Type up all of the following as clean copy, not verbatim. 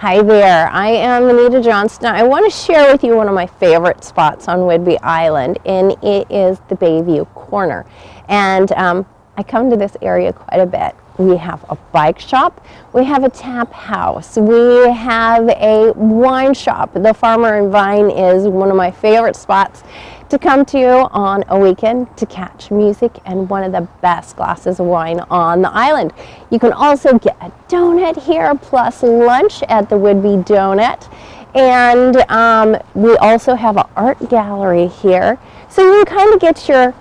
Hi there, I am Anita Johnston. I want to share with you one of my favorite spots on Whidbey Island, and it is the Bayview corner. And I come to this area quite a bit. We have a bike shop, we have a tap house, we have a wine shop. The Farmer and Vine is one of my favorite spots to come to on a weekend to catch music and one of the best glasses of wine on the island. You can also get a donut here plus lunch at the Whidbey Donut. And we also have an art gallery here. So you can kind of get your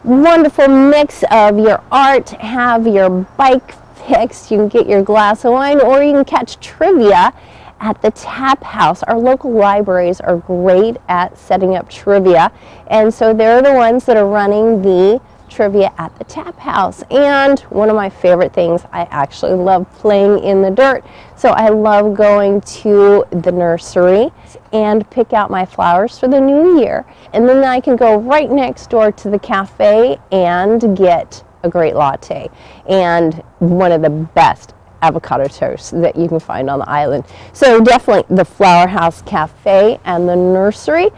wonderful mix of your art, have your bike fixed, you can get your glass of wine, or you can catch trivia at the tap house. Our local libraries are great at setting up trivia, and so they're the ones that are running the trivia at the tap house. And one of my favorite things, I actually love playing in the dirt, so I love going to the nursery and pick out my flowers for the new year, and then I can go right next door to the cafe and get a great latte and one of the best avocado toast that you can find on the island. So definitely the Flower House Cafe and the nursery,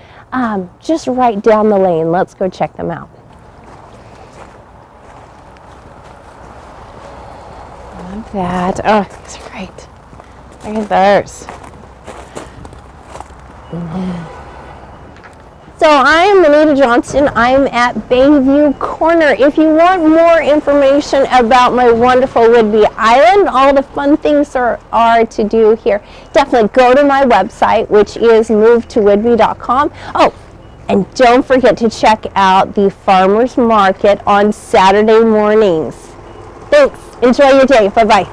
just right down the lane. Let's go check them out. Love that. Oh, these are great. Look at those. So I am Anita Johnston. I'm at Bayview Corner. If you want more information about my wonderful Whidbey Island, all the fun things are to do here, definitely go to my website, which is movetowhidbey.com. Oh, and don't forget to check out the farmers market on Saturday mornings. Thanks. Enjoy your day. Bye-bye.